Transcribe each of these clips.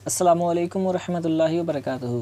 अस्सलामुअलैकुम वरहमतुल्लाहि वबरकातुहू।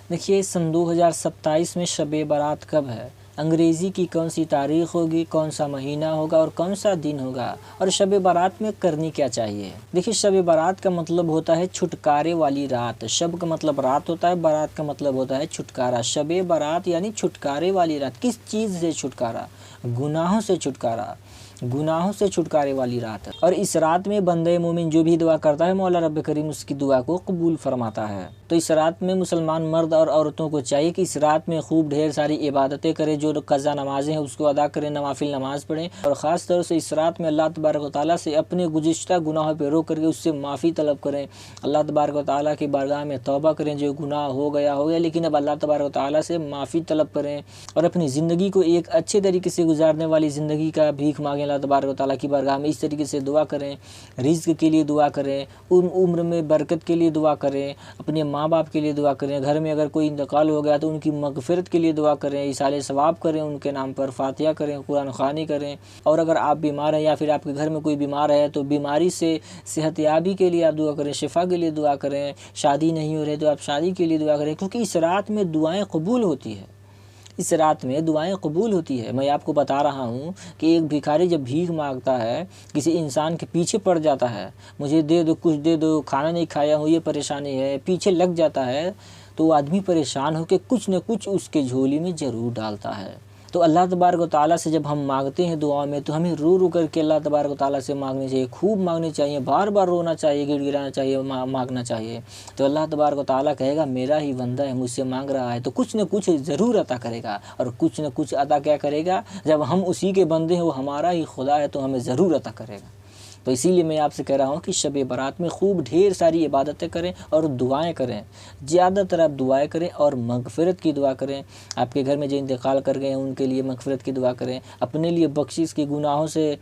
देखिए सन 2027 में शब बारात कब है, अंग्रेज़ी की कौन सी तारीख़ होगी, कौन सा महीना होगा और कौन सा दिन होगा और शब बारात में करनी क्या चाहिए। देखिए शब बारात का मतलब होता है छुटकारे वाली रात। शब का मतलब रात होता है, बारात का मतलब होता है छुटकारा। शब बारात यानी छुटकारे वाली रात। किस चीज़ से छुटकारा? गुनाहों से छुटकारा, गुनाहों से छुटकारे वाली रात है। और इस रात में बंदे मोमिन जो भी दुआ करता है मौला रब करीम उसकी दुआ को कबूल फरमाता है। तो इस रात में मुसलमान मर्द और औरतों को चाहिए कि इस रात में खूब ढेर सारी इबादतें करें, जो कज़ा नमाज़ें हैं उसको अदा करें, नवाफिल नमाज़ पढ़ें और ख़ास तौर से इस रात में अल्लाह तबारक व तआला से अपने गुज़िश्ता गुनाहों पर रो करके उससे माफ़ी तलब करें। अल्लाह तबारक व तआला की बारगाह में तौबा करें, जो गुनाह हो गया लेकिन अब अल्लाह तबारक व तआला से माफ़ी तलब करें और अपनी ज़िंदगी को एक अच्छे तरीके से गुजारने वाली ज़िंदगी का भीख मांगें अल्लाह तबारक व तआला की बारगाह में। इस तरीके से दुआ करें, रिज़्क़ के लिए दुआ करें, उम्र में बरकत के लिए दुआ करें, अपने माँ बाप के लिए दुआ करें, घर में अगर कोई इंतकाल हो गया तो उनकी मग़फ़िरत के लिए दुआ करें, इसाले सवाब करें, उनके नाम पर फ़ातिहा करें, कुरान ख़वानी करें। और अगर आप बीमार हैं या फिर आपके घर में कोई बीमार है तो बीमारी से सेहतयाबी के लिए आप दुआ करें, शिफा के लिए दुआ करें। शादी नहीं हो रही तो आप शादी के लिए दुआ करें, क्योंकि इस रात में दुआएँ कबूल होती है। इस रात में दुआएं कबूल होती है। मैं आपको बता रहा हूँ कि एक भिखारी जब भीख मांगता है, किसी इंसान के पीछे पड़ जाता है, मुझे दे दो, कुछ दे दो, खाना नहीं खाया हूँ, ये परेशानी है, पीछे लग जाता है, तो वो आदमी परेशान होकर कुछ न कुछ उसके झोली में ज़रूर डालता है। तो अल्लाह तबारक व तआला से जब हम मांगते हैं दुआ में तो हमें रो रो करके अल्लाह तबारक व तआला से मांगनी चाहिए, खूब मांगनी चाहिए, बार बार रोना चाहिए, गिड़गिड़ाना चाहिए, मांगना चाहिए। तो अल्लाह तबारक व तआला कहेगा मेरा ही बंदा है, मुझसे मांग रहा है, तो कुछ न कुछ ज़रूर अता करेगा। और कुछ न कुछ अता क्या करेगा? जब हम उसी के बंदे हैं, वो हमारा ही खुदा है, तो हमें ज़रूर अता करेगा। तो इसीलिए मैं आपसे कह रहा हूँ कि शब बारात में खूब ढेर सारी इबादतें करें और दुआएं करें। ज़्यादातर आप दुआएं करें और मग़फ़िरत की दुआ करें। आपके घर में जो इंतकाल कर गए हैं उनके लिए मग़फ़िरत की दुआ करें, अपने लिए बख्शिश की, गुनाहों से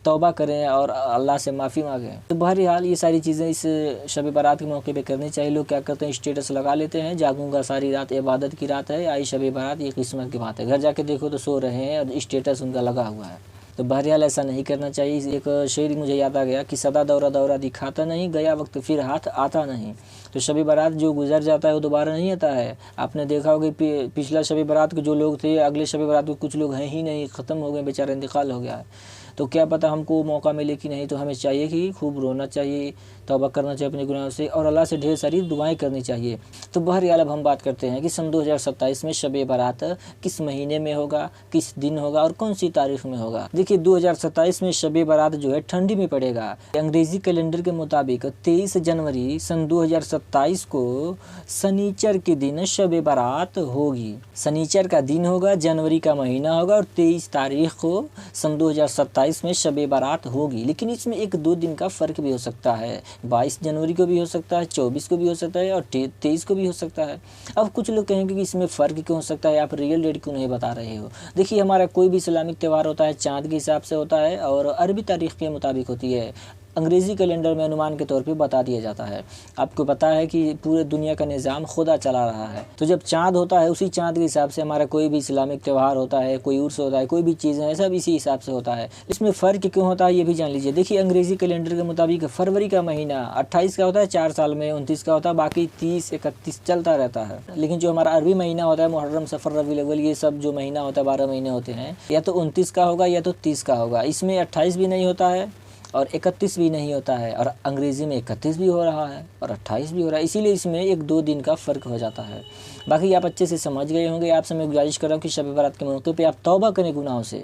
तौबा करें और अल्लाह से माफ़ी मांगें। तो बहरहाल ये सारी चीज़ें इस शब बारात के मौके पे करनी चाहिए। लोग क्या करते हैं, स्टेटस लगा लेते हैं, जागूंगा सारी रात, इबादत की रात है, आई शब बारात, ये किस्मत की बात है। घर जाके देखो तो सो रहे हैं और स्टेटस उनका लगा हुआ है। तो बहरहाल ऐसा नहीं करना चाहिए। एक शेर मुझे याद आ गया कि सदा दौरा दौरा दिखाता नहीं, गया वक्त फिर हाथ आता नहीं। तो शब बारात जो गुजर जाता है वो दोबारा नहीं आता है। आपने देखा होगा पिछला शब बारात के जो लोग थे, अगले शब बारात के कुछ लोग हैं ही नहीं, ख़त्म हो गए, बेचारा इंतकाल हो गया है। तो क्या पता हमको मौका मिले कि नहीं। तो हमें चाहिए कि खूब रोना चाहिए, तौबा करना चाहिए अपने गुनाहों से और अल्लाह से ढेर सारी दुआएं करनी चाहिए। तो बहरहाल अब हम बात करते हैं कि सन 2027 में शब बारात किस महीने में होगा, किस दिन होगा और कौन सी तारीख में होगा। देखिए 2027 में शब बारात जो है ठंडी में पड़ेगा। अंग्रेज़ी कैलेंडर के मुताबिक 23 जनवरी सन 2027 को शनिचर के दिन शब बारात होगी। शनिचर का दिन होगा, जनवरी का महीना होगा और 23 तारीख को सन 2027 में शब बारात होगी। लेकिन इसमें 1-2 दिन का फ़र्क भी हो सकता है। 22 जनवरी को भी हो सकता है, 24 को भी हो सकता है और 23 को भी हो सकता है। अब कुछ लोग कहेंगे कि इसमें फ़र्क क्यों हो सकता है, आप रियल डेट क्यों नहीं बता रहे हो। देखिए हमारा कोई भी इस्लामिक त्यौहार होता है चाँद के हिसाब से होता है और अरबी तारीख़ के मुताबिक होती है। अंग्रेज़ी कैलेंडर में अनुमान के तौर पे बता दिया जाता है। आपको पता है कि पूरे दुनिया का निज़ाम खुदा चला रहा है। तो जब चाँद होता है उसी चाँद के हिसाब से हमारा कोई भी इस्लामिक त्यौहार होता है, कोई उर्स होता है, कोई भी चीज़ है, सब इसी हिसाब से होता है। इसमें फ़र्क क्यों होता है ये भी जान लीजिए। देखिए अंग्रेज़ी कैलेंडर के मुताबिक फरवरी का महीना 28 का होता है 4 साल में, 29 का होता है, बाकी 30-31 चलता रहता है। लेकिन जो हमारा अरबी महीना होता है, मुहर्रम, सफ़र, रबीउल अव्वल, ये सब जो महीना होता है 12 महीने होते हैं, या तो 29 का होगा या तो 30 का होगा। इसमें 28 भी नहीं होता है और 31 भी नहीं होता है और अंग्रेज़ी में 31 भी हो रहा है और 28 भी हो रहा है। इसीलिए इसमें 1-2 दिन का फ़र्क हो जाता है। बाकी आप अच्छे से समझ गए होंगे। आपसे मैं गुजारिश कर रहा हूँ कि शब बारात के मौके पे आप तौबा करें गुनाहों से,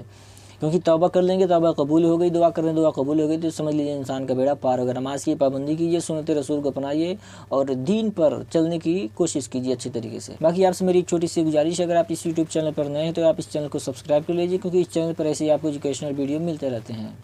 क्योंकि तौबा कर लेंगे तौबा कबूल हो गई, दुआ करें दुआ कबूल हो गई, तो समझ लीजिए इंसान का बेड़ा पार होगा। नमाज़ की पाबंदी कीजिए, सुन्नत रसूल को अपनाइए और दीन पर चलने की कोशिश कीजिए अच्छी तरीके से। बाकी आपसे मेरी एक छोटी सी गुजारिश है, अगर आप इस यूट्यूब चैनल पर नए हैं तो आप इस चैनल को सब्सक्राइब कर लीजिए, क्योंकि इस चैनल पर ऐसे ही आपको एजुकेशनल वीडियो मिलते रहते हैं।